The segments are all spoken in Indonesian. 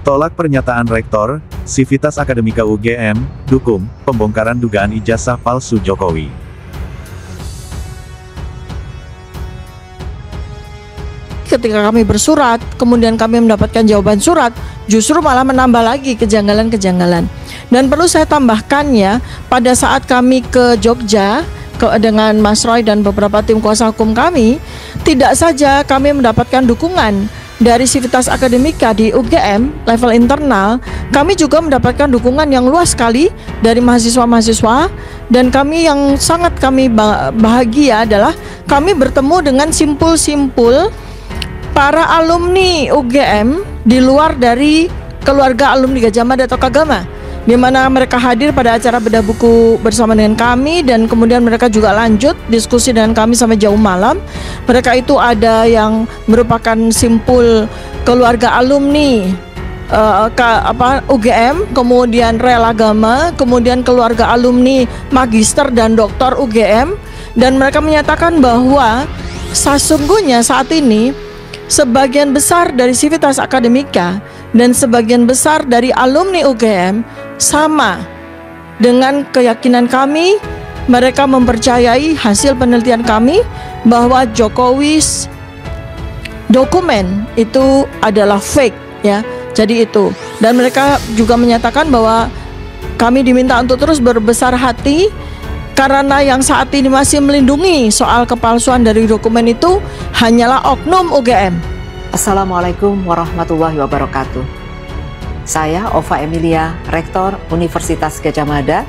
Tolak pernyataan Rektor, Sivitas Akademika UGM, dukung, pembongkaran dugaan ijazah palsu Jokowi. Ketika kami bersurat, kemudian kami mendapatkan jawaban surat, justru malah menambah lagi kejanggalan-kejanggalan. Dan perlu saya tambahkan ya, pada saat kami ke Jogja, dengan Mas Roy dan beberapa tim kuasa hukum kami, tidak saja kami mendapatkan dukungan dari Sivitas Akademika di UGM level internal, kami juga mendapatkan dukungan yang luas sekali dari mahasiswa-mahasiswa. Dan kami yang sangat kami bahagia adalah kami bertemu dengan simpul-simpul para alumni UGM di luar dari keluarga alumni Gajah Mada atau Kagama, di mana mereka hadir pada acara bedah buku bersama dengan kami, dan kemudian mereka juga lanjut diskusi dengan kami sampai jauh malam. Mereka itu ada yang merupakan simpul keluarga alumni UGM, kemudian rel agama, kemudian keluarga alumni magister dan doktor UGM, dan mereka menyatakan bahwa sesungguhnya saat ini sebagian besar dari Sivitas Akademika dan sebagian besar dari alumni UGM sama dengan keyakinan kami. Mereka mempercayai hasil penelitian kami bahwa Jokowi's dokumen itu adalah fake ya. Jadi itu, dan mereka juga menyatakan bahwa kami diminta untuk terus berbesar hati karena yang saat ini masih melindungi soal kepalsuan dari dokumen itu hanyalah oknum UGM. Assalamualaikum warahmatullahi wabarakatuh. Saya Ova Emilia, Rektor Universitas Gajah Mada.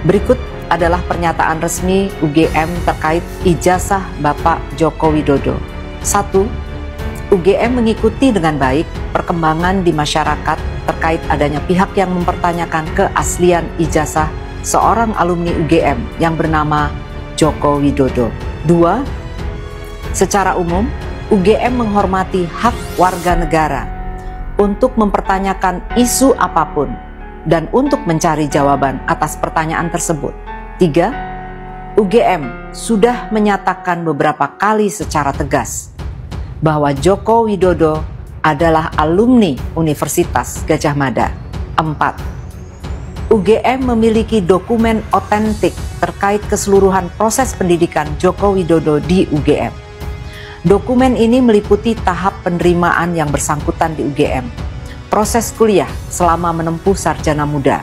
Berikut adalah pernyataan resmi UGM terkait ijazah Bapak Joko Widodo. 1. UGM mengikuti dengan baik perkembangan di masyarakat terkait adanya pihak yang mempertanyakan keaslian ijazah seorang alumni UGM yang bernama Joko Widodo. 2. Secara umum, UGM menghormati hak warga negara untuk mempertanyakan isu apapun dan untuk mencari jawaban atas pertanyaan tersebut. 3. UGM sudah menyatakan beberapa kali secara tegas bahwa Joko Widodo adalah alumni Universitas Gajah Mada. 4. UGM memiliki dokumen otentik terkait keseluruhan proses pendidikan Joko Widodo di UGM. Dokumen ini meliputi tahap penerimaan yang bersangkutan di UGM, proses kuliah selama menempuh sarjana muda,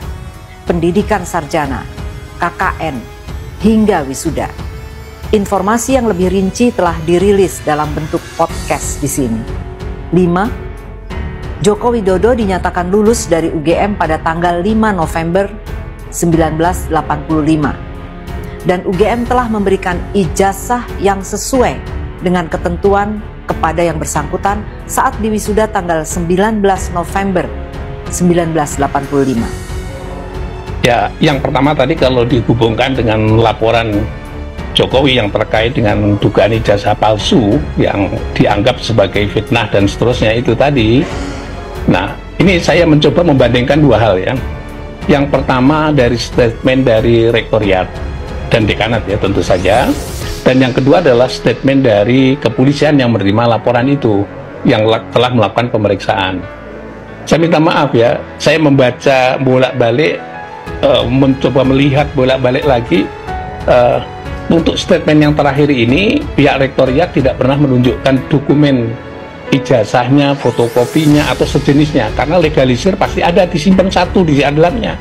pendidikan sarjana, KKN, hingga wisuda. Informasi yang lebih rinci telah dirilis dalam bentuk podcast di sini. 5. Joko Widodo dinyatakan lulus dari UGM pada tanggal 5 November 1985 dan UGM telah memberikan ijazah yang sesuai dengan ketentuan kepada yang bersangkutan saat diwisuda tanggal 19 November 1985. Ya, yang pertama tadi kalau dihubungkan dengan laporan Jokowi yang terkait dengan dugaan ijazah palsu yang dianggap sebagai fitnah dan seterusnya itu tadi. Nah, ini saya mencoba membandingkan dua hal ya. Yang pertama dari statement dari Rektoriat dan Dekanat ya tentu saja. Dan yang kedua adalah statement dari kepolisian yang menerima laporan itu, yang telah melakukan pemeriksaan. Saya minta maaf ya, saya membaca bolak-balik, mencoba melihat bolak-balik lagi. Untuk statement yang terakhir ini, pihak Rektoriat tidak pernah menunjukkan dokumen ijazahnya, fotokopinya atau sejenisnya, karena legalisir pasti ada disimpan satu di dalamnya.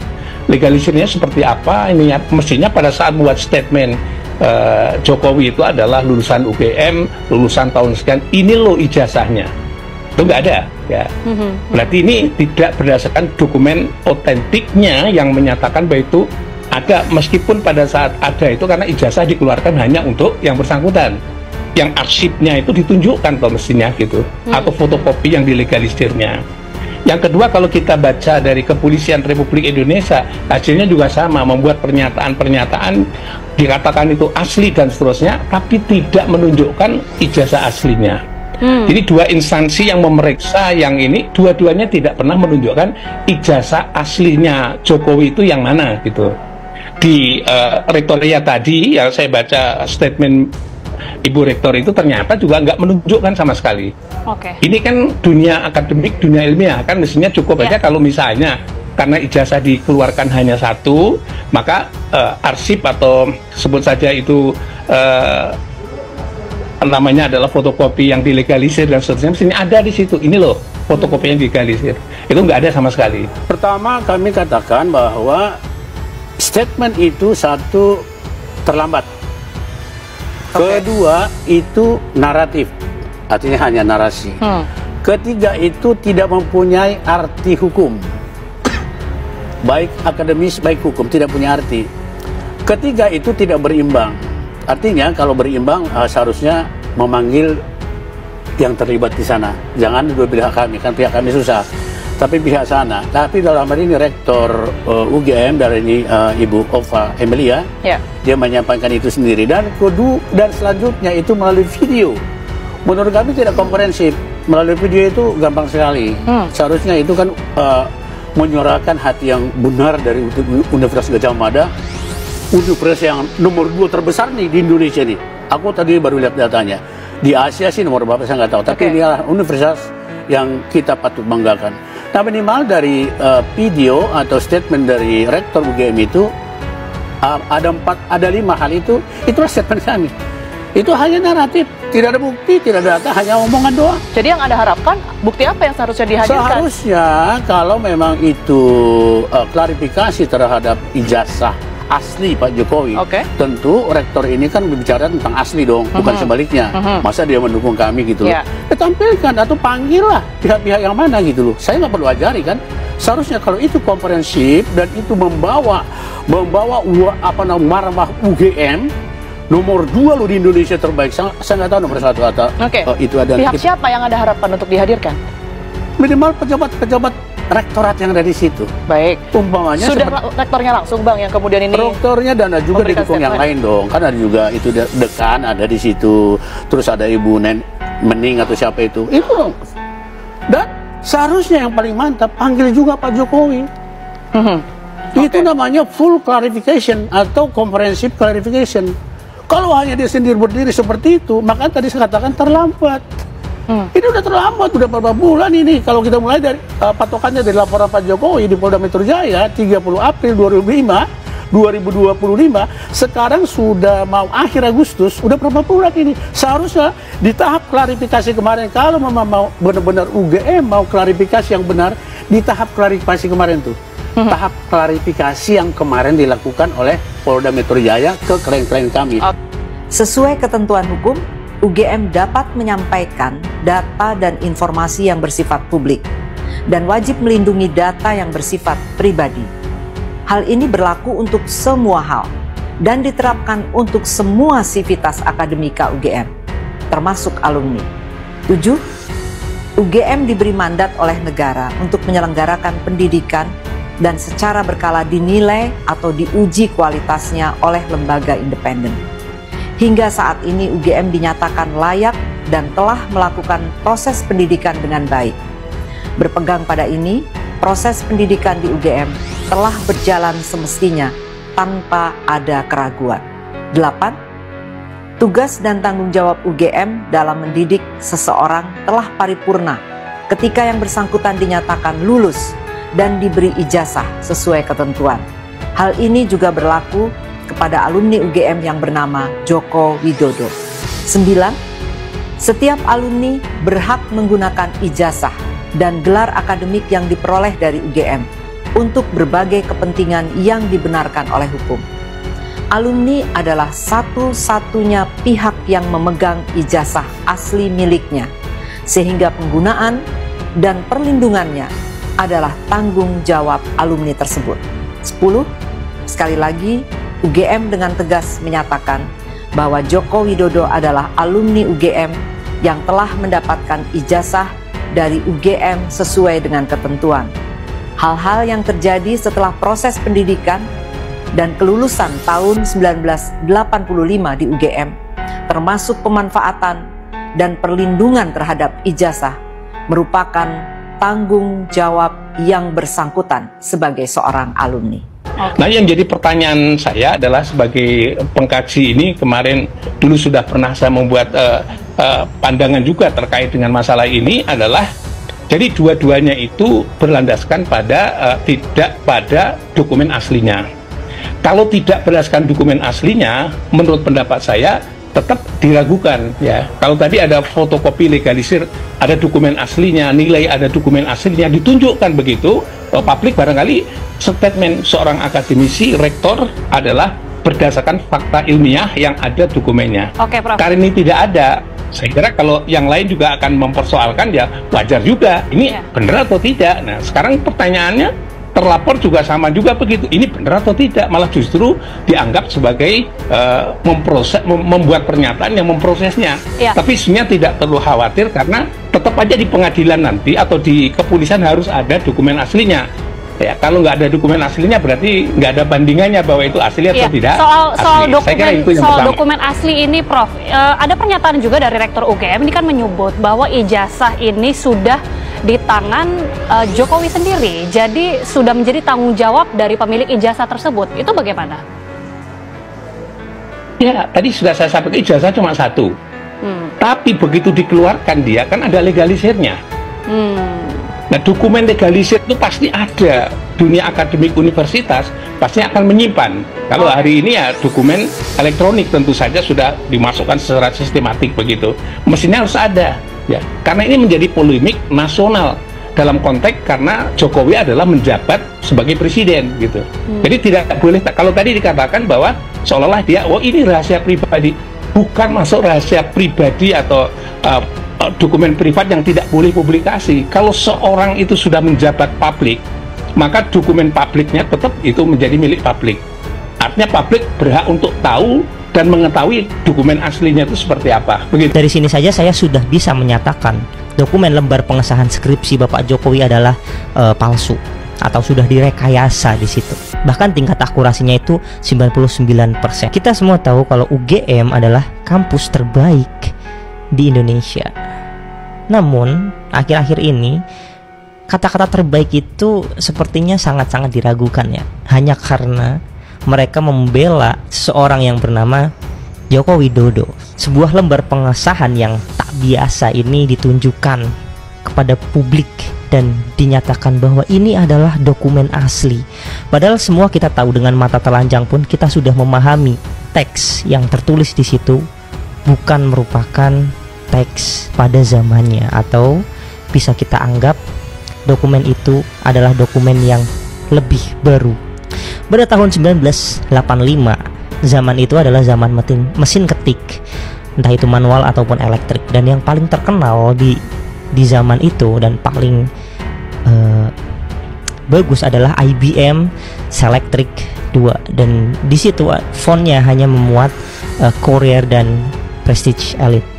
Legalisirnya seperti apa ini ya, mestinya pada saat membuat statement Jokowi itu adalah lulusan UGM, lulusan tahun sekian, ini loh ijazahnya, itu nggak ada ya. Berarti ini tidak berdasarkan dokumen otentiknya yang menyatakan bahwa itu ada, meskipun pada saat ada itu karena ijazah dikeluarkan hanya untuk yang bersangkutan, yang arsipnya itu ditunjukkan toh mestinya gitu, atau fotokopi yang dilegalisirnya. Yang kedua, kalau kita baca dari Kepolisian Republik Indonesia, hasilnya juga sama, membuat pernyataan-pernyataan dikatakan itu asli dan seterusnya, tapi tidak menunjukkan ijazah aslinya. Jadi dua instansi yang memeriksa yang ini, dua-duanya tidak pernah menunjukkan ijazah aslinya Jokowi itu yang mana gitu. Di Rektoriat tadi yang saya baca statement Ibu Rektor itu ternyata juga nggak menunjukkan sama sekali. Oke. Ini kan dunia akademik, dunia ilmiah, kan mestinya cukup aja kalau misalnya karena ijazah dikeluarkan hanya satu, maka arsip atau sebut saja itu namanya adalah fotokopi yang dilegalisir dan seterusnya, mestinya ada di situ. Ini loh fotokopi yang dilegalisir. Itu nggak ada sama sekali. Pertama, kami katakan bahwa statement itu satu terlambat. Kedua, itu naratif, artinya hanya narasi. Ketiga, itu tidak mempunyai arti hukum. Baik akademis, baik hukum, tidak punya arti. Ketiga, itu tidak berimbang. Artinya kalau berimbang seharusnya memanggil yang terlibat di sana. Jangan dua pihak kami, kan pihak kami susah. Tapi pihak sana. Tapi dalam hal ini Rektor UGM dari ini Ibu Ova Emilia, dia menyampaikan itu sendiri. Dan selanjutnya itu melalui video. Menurut kami tidak komprehensif. Melalui video itu gampang sekali. Seharusnya itu kan menyuarakan hati yang benar dari Universitas Gadjah Mada, universitas yang nomor 2 terbesar nih di Indonesia nih. Aku tadi baru lihat datanya. Di Asia sih nomor berapa saya nggak tahu, tapi ini adalah universitas yang kita patut banggakan. Nah, minimal dari video atau statement dari Rektor UGM itu ada 5 hal itu, itulah statement kami. Itu hanya naratif, tidak ada bukti, tidak ada data, hanya omongan doang. Jadi yang Anda harapkan, bukti apa yang seharusnya dihadirkan? Seharusnya kalau memang itu klarifikasi terhadap ijazah asli Pak Jokowi, tentu Rektor ini kan berbicara tentang asli dong, bukan sebaliknya. Masa dia mendukung kami gitu loh. Tampilkan atau panggillah pihak-pihak yang mana gitu loh. Saya nggak perlu ajari kan. Seharusnya kalau itu komprehensif dan itu membawa marwah UGM nomor 2 loh di Indonesia terbaik. Saya nggak tahu nomor 1 atau itu ada. Pihak siapa yang Anda harapkan untuk dihadirkan? Minimal pejabat rektorat yang ada di situ. Baik. Umpamanya sudah rektornya langsung Bang yang kemudian ini. Rektornya dan ada juga didukung yang lain dong. Kan ada juga itu dekan ada di situ. Terus ada Ibu Mening atau siapa itu. Itu dong. Dan seharusnya yang paling mantap panggil juga Pak Jokowi. Itu namanya full clarification atau comprehensive clarification. Kalau hanya dia sendiri berdiri seperti itu, maka tadi saya katakan terlambat. Ini udah terlambat, udah beberapa bulan ini. Kalau kita mulai dari patokannya dari laporan Pak Jokowi di Polda Metro Jaya 30 April 2025, sekarang sudah mau akhir Agustus, udah berapa bulan ini. Seharusnya di tahap klarifikasi kemarin, kalau memang mau benar-benar UGM mau klarifikasi yang benar, di tahap klarifikasi kemarin tuh. Tahap klarifikasi yang kemarin dilakukan oleh Polda Metro Jaya ke klien-klien kami. Sesuai ketentuan hukum, UGM dapat menyampaikan data dan informasi yang bersifat publik dan wajib melindungi data yang bersifat pribadi. Hal ini berlaku untuk semua hal dan diterapkan untuk semua sivitas akademika UGM, termasuk alumni. 7. UGM diberi mandat oleh negara untuk menyelenggarakan pendidikan dan secara berkala dinilai atau diuji kualitasnya oleh lembaga independen. Hingga saat ini UGM dinyatakan layak dan telah melakukan proses pendidikan dengan baik. Berpegang pada ini, proses pendidikan di UGM telah berjalan semestinya tanpa ada keraguan. 8. Tugas dan tanggung jawab UGM dalam mendidik seseorang telah paripurna ketika yang bersangkutan dinyatakan lulus dan diberi ijazah sesuai ketentuan. Hal ini juga berlaku kepada alumni UGM yang bernama Joko Widodo. 9. Setiap alumni berhak menggunakan ijazah dan gelar akademik yang diperoleh dari UGM untuk berbagai kepentingan yang dibenarkan oleh hukum. Alumni adalah satu-satunya pihak yang memegang ijazah asli miliknya, sehingga penggunaan dan perlindungannya adalah tanggung jawab alumni tersebut. 10. Sekali lagi, UGM dengan tegas menyatakan bahwa Joko Widodo adalah alumni UGM yang telah mendapatkan ijazah dari UGM sesuai dengan ketentuan. Hal-hal yang terjadi setelah proses pendidikan dan kelulusan tahun 1985 di UGM, termasuk pemanfaatan dan perlindungan terhadap ijazah, merupakan tanggung jawab yang bersangkutan sebagai seorang alumni. Nah, yang jadi pertanyaan saya adalah sebagai pengkaji ini, kemarin dulu sudah pernah saya membuat pandangan juga terkait dengan masalah ini adalah, jadi dua-duanya itu berlandaskan pada tidak pada dokumen aslinya. Kalau tidak berdasarkan dokumen aslinya, menurut pendapat saya tetap diragukan ya. Kalau tadi ada fotokopi legalisir, ada dokumen aslinya, nilai ada dokumen aslinya, ditunjukkan begitu, publik barangkali statement seorang akademisi rektor adalah berdasarkan fakta ilmiah yang ada dokumennya. Oke, Prof. Karena ini tidak ada, saya kira kalau yang lain juga akan mempersoalkan, ya wajar juga ini benar atau tidak. Nah, sekarang pertanyaannya, terlapor juga sama juga begitu, ini benar atau tidak, malah justru dianggap sebagai membuat pernyataan yang memprosesnya. Tapi sebenarnya tidak perlu khawatir, karena tetap aja di pengadilan nanti atau di kepolisian harus ada dokumen aslinya. Ya, kalau nggak ada dokumen aslinya berarti nggak ada bandingannya bahwa itu asli atau tidak. Soal dokumen asli ini, Prof, ada pernyataan juga dari Rektor UGM ini kan menyebut bahwa ijazah ini sudah di tangan Jokowi sendiri, jadi sudah menjadi tanggung jawab dari pemilik ijazah tersebut. Itu bagaimana? Ya, tadi sudah saya sampaikan, ijazah cuma satu. Tapi begitu dikeluarkan dia kan ada legalisirnya. Nah, dokumen legalisir itu pasti ada. Dunia akademik universitas pasti akan menyimpan. Kalau hari ini ya dokumen elektronik tentu saja sudah dimasukkan secara sistematik begitu. Mestinya harus ada. Ya, karena ini menjadi polemik nasional dalam konteks karena Jokowi adalah menjabat sebagai presiden gitu. Jadi tidak boleh, kalau tadi dikatakan bahwa seolah-olah dia, oh ini rahasia pribadi, bukan masuk rahasia pribadi atau dokumen privat yang tidak boleh publikasi. Kalau seorang itu sudah menjabat publik, maka dokumen publiknya tetap itu menjadi milik publik. Artinya publik berhak untuk tahu dan mengetahui dokumen aslinya itu seperti apa. Begitu. Dari sini saja saya sudah bisa menyatakan dokumen lembar pengesahan skripsi Bapak Jokowi adalah palsu atau sudah direkayasa di situ. Bahkan tingkat akurasinya itu 99%. Kita semua tahu kalau UGM adalah kampus terbaik di Indonesia. Namun akhir-akhir ini kata-kata terbaik itu sepertinya sangat-sangat diragukan ya. Hanya karena mereka membela seorang yang bernama Joko Widodo. Sebuah lembar pengesahan yang tak biasa ini ditunjukkan kepada publik dan dinyatakan bahwa ini adalah dokumen asli. Padahal semua kita tahu dengan mata telanjang pun kita sudah memahami teks yang tertulis di situ bukan merupakan teks pada zamannya, atau bisa kita anggap dokumen itu adalah dokumen yang lebih baru. Pada tahun 1985, zaman itu adalah zaman mesin ketik, entah itu manual ataupun elektrik, dan yang paling terkenal di zaman itu dan paling bagus adalah IBM Selectric 2, dan di situ fontnya hanya memuat Courier dan Prestige Elite.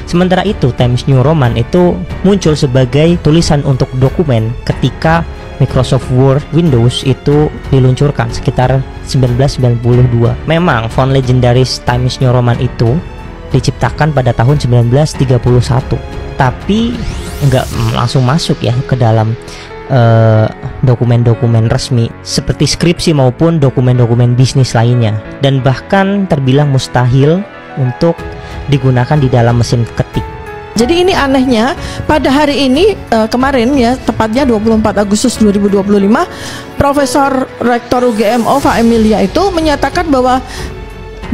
Sementara itu Times New Roman itu muncul sebagai tulisan untuk dokumen ketika Microsoft Word Windows itu diluncurkan sekitar 1992. Memang font legendaris Times New Roman itu diciptakan pada tahun 1931, tapi nggak langsung masuk ya ke dalam dokumen-dokumen resmi seperti skripsi maupun dokumen-dokumen bisnis lainnya, dan bahkan terbilang mustahil untuk digunakan di dalam mesin ketik. Jadi ini anehnya, pada hari ini kemarin ya, tepatnya 24 Agustus 2025, Profesor Rektor UGM Ova Emilia itu menyatakan bahwa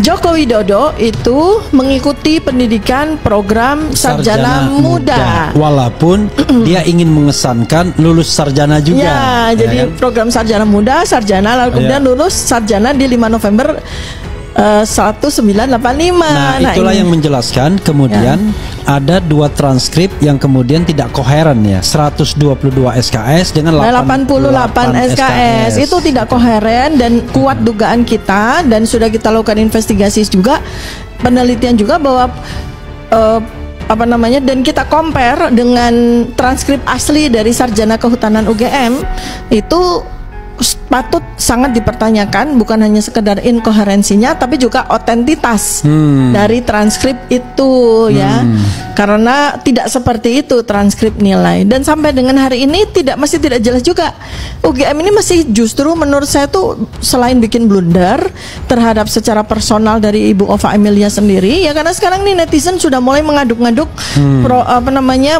Joko Widodo itu mengikuti pendidikan program sarjana muda. Walaupun dia ingin mengesankan lulus sarjana juga. Ya, jadi kan? program sarjana muda, sarjana, lalu kemudian lulus sarjana di 5 November 1985. Nah, itulah yang menjelaskan kemudian ada dua transkrip yang kemudian tidak koheren ya. 122 SKS dengan 88 SKS. Itu tidak koheren dan kuat dugaan kita, dan sudah kita lakukan investigasi juga, penelitian juga bahwa dan kita compare dengan transkrip asli dari sarjana kehutanan UGM itu patut sangat dipertanyakan, bukan hanya sekedar inkoherensinya tapi juga otentitas dari transkrip itu ya. Karena tidak seperti itu transkrip nilai, dan sampai dengan hari ini masih tidak jelas juga. UGM ini masih justru menurut saya tuh selain bikin blunder terhadap secara personal dari Ibu Ova Emilia sendiri ya, karena sekarang nih netizen sudah mulai mengaduk-ngaduk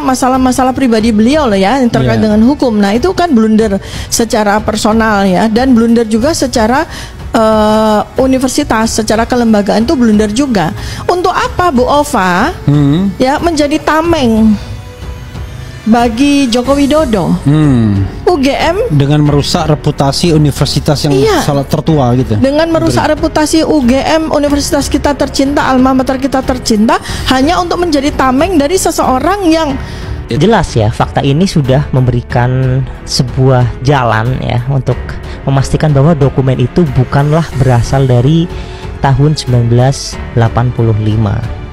masalah-masalah pribadi beliau loh ya yang terkait dengan hukum. Nah itu kan blunder secara personal ya, dan blunder juga secara universitas, secara kelembagaan itu blunder juga. Untuk apa Bu Ova ya menjadi tameng bagi Joko Widodo? UGM dengan merusak reputasi universitas yang salah tertua gitu. Dengan merusak reputasi UGM, universitas kita tercinta, alma mater kita tercinta, hanya untuk menjadi tameng dari seseorang yang jelas ya, fakta ini sudah memberikan sebuah jalan ya untuk memastikan bahwa dokumen itu bukanlah berasal dari tahun 1985,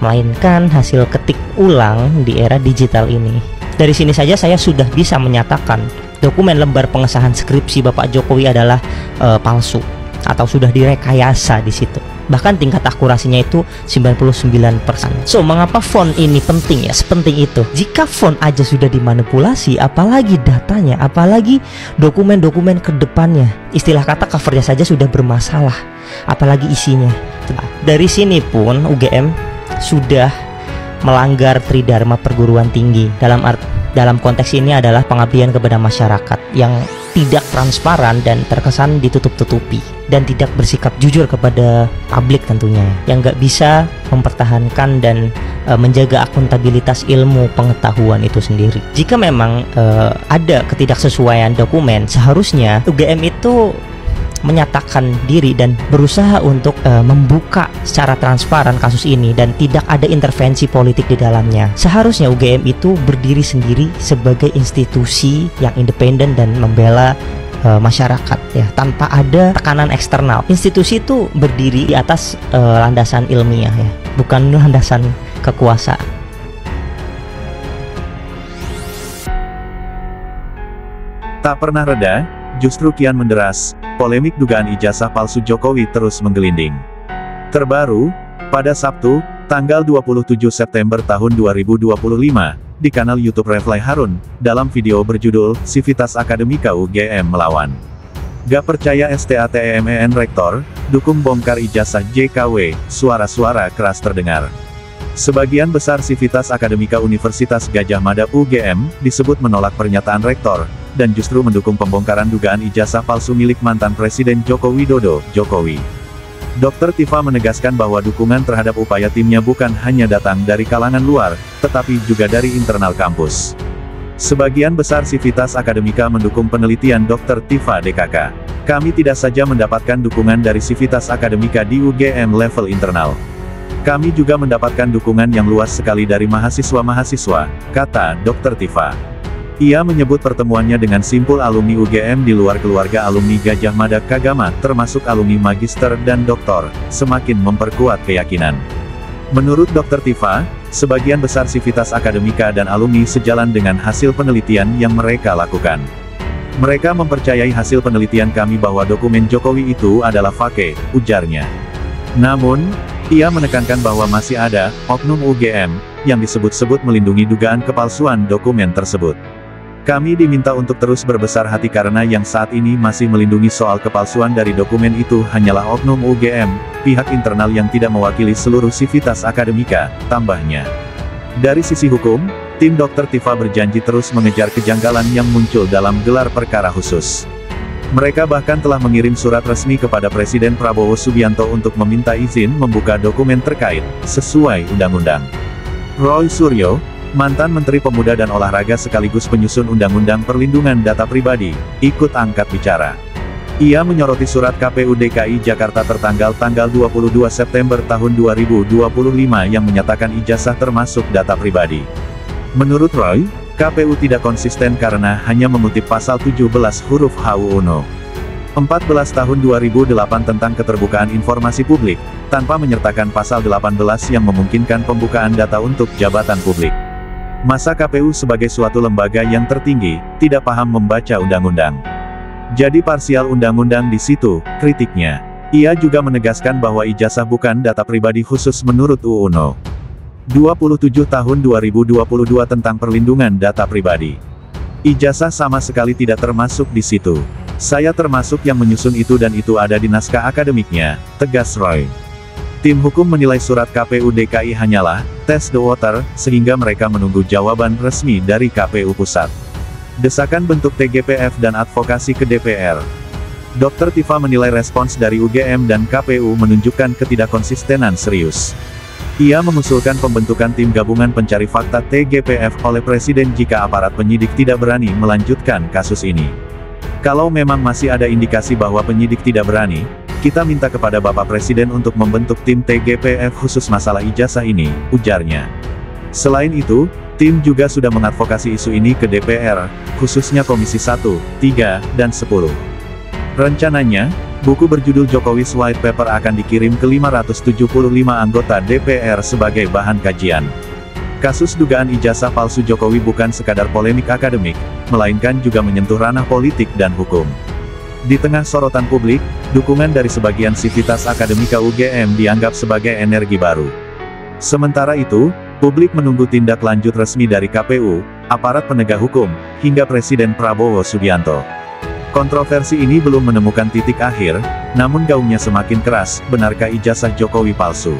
melainkan hasil ketik ulang di era digital ini. Dari sini saja saya sudah bisa menyatakan dokumen lembar pengesahan skripsi Bapak Jokowi adalah palsu atau sudah direkayasa di situ. Bahkan tingkat akurasinya itu 99%. So, mengapa font ini penting ya? Sepenting itu. Jika font aja sudah dimanipulasi, apalagi datanya, apalagi dokumen-dokumen ke depannya. Istilah kata covernya saja sudah bermasalah, apalagi isinya. Dari sini pun UGM sudah melanggar tridharma perguruan tinggi. Dalam konteks ini adalah pengabdian kepada masyarakat yang tidak transparan dan terkesan ditutup-tutupi, dan tidak bersikap jujur kepada publik tentunya, yang nggak bisa mempertahankan dan menjaga akuntabilitas ilmu pengetahuan itu sendiri. Jika memang ada ketidaksesuaian dokumen, seharusnya UGM itu menyatakan diri dan berusaha untuk membuka secara transparan kasus ini dan tidak ada intervensi politik di dalamnya. Seharusnya UGM itu berdiri sendiri sebagai institusi yang independen dan membela masyarakat ya, tanpa ada tekanan eksternal. Institusi itu berdiri di atas landasan ilmiah ya, bukan landasan kekuasaan. Tak pernah reda, justru kian menderas, polemik dugaan ijazah palsu Jokowi terus menggelinding. Terbaru, pada Sabtu, tanggal 27 September tahun 2025, di kanal YouTube Refly Harun, dalam video berjudul, Sivitas Akademika UGM Melawan. Gak percaya STATEMEN Rektor, dukung bongkar ijazah JKW, suara-suara keras terdengar. Sebagian besar Sivitas Akademika Universitas Gadjah Mada UGM, disebut menolak pernyataan Rektor, dan justru mendukung pembongkaran dugaan ijazah palsu milik mantan Presiden Joko Widodo, Jokowi. Dr. Tifa menegaskan bahwa dukungan terhadap upaya timnya bukan hanya datang dari kalangan luar, tetapi juga dari internal kampus. Sebagian besar Sivitas Akademika mendukung penelitian Dr. Tifa DKK. Kami tidak saja mendapatkan dukungan dari Sivitas Akademika di UGM level internal. Kami juga mendapatkan dukungan yang luas sekali dari mahasiswa-mahasiswa, kata Dr. Tifa. Ia menyebut pertemuannya dengan simpul alumni UGM di luar keluarga alumni Gadjah Mada Kagama, termasuk alumni magister dan doktor, semakin memperkuat keyakinan. Menurut Dr. Tifa, sebagian besar Sivitas Akademika dan alumni sejalan dengan hasil penelitian yang mereka lakukan. Mereka mempercayai hasil penelitian kami bahwa dokumen Jokowi itu adalah fake, ujarnya. Namun, ia menekankan bahwa masih ada oknum UGM yang disebut-sebut melindungi dugaan kepalsuan dokumen tersebut. Kami diminta untuk terus berbesar hati karena yang saat ini masih melindungi soal kepalsuan dari dokumen itu hanyalah oknum UGM, pihak internal yang tidak mewakili seluruh Sivitas Akademika, tambahnya. Dari sisi hukum, tim Dr. Tifa berjanji terus mengejar kejanggalan yang muncul dalam gelar perkara khusus. Mereka bahkan telah mengirim surat resmi kepada Presiden Prabowo Subianto untuk meminta izin membuka dokumen terkait, sesuai undang-undang. Roy Suryo, mantan Menteri Pemuda dan Olahraga sekaligus penyusun Undang-Undang Perlindungan Data Pribadi, ikut angkat bicara. Ia menyoroti surat KPU DKI Jakarta tertanggal 22 September tahun 2025 yang menyatakan ijazah termasuk data pribadi. Menurut Roy, KPU tidak konsisten karena hanya mengutip pasal 17 huruf HUU 14 tahun 2008 tentang keterbukaan informasi publik, tanpa menyertakan pasal 18 yang memungkinkan pembukaan data untuk jabatan publik. Masa KPU sebagai suatu lembaga yang tertinggi, tidak paham membaca undang-undang. Jadi parsial undang-undang di situ, kritiknya. Ia juga menegaskan bahwa ijazah bukan data pribadi khusus menurut UU No. 27 tahun 2022 tentang perlindungan data pribadi. Ijazah sama sekali tidak termasuk di situ. Saya termasuk yang menyusun itu dan itu ada di naskah akademiknya, tegas Roy. Tim hukum menilai surat KPU DKI hanyalah test the water, sehingga mereka menunggu jawaban resmi dari KPU Pusat. Desakan bentuk TGPF dan advokasi ke DPR. Dr. Tifa menilai respons dari UGM dan KPU menunjukkan ketidakkonsistenan serius. Ia mengusulkan pembentukan tim gabungan pencari fakta TGPF oleh Presiden jika aparat penyidik tidak berani melanjutkan kasus ini. Kalau memang masih ada indikasi bahwa penyidik tidak berani, kita minta kepada Bapak Presiden untuk membentuk tim TGPF khusus masalah ijazah ini, ujarnya. Selain itu, tim juga sudah mengadvokasi isu ini ke DPR, khususnya Komisi 1, 3, dan 10. Rencananya, buku berjudul Jokowi's White Paper akan dikirim ke 575 anggota DPR sebagai bahan kajian. Kasus dugaan ijazah palsu Jokowi bukan sekadar polemik akademik, melainkan juga menyentuh ranah politik dan hukum. Di tengah sorotan publik, dukungan dari sebagian sivitas akademika UGM dianggap sebagai energi baru. Sementara itu, publik menunggu tindak lanjut resmi dari KPU, aparat penegak hukum, hingga Presiden Prabowo Subianto. Kontroversi ini belum menemukan titik akhir, namun gaungnya semakin keras, benarkah ijazah Jokowi palsu?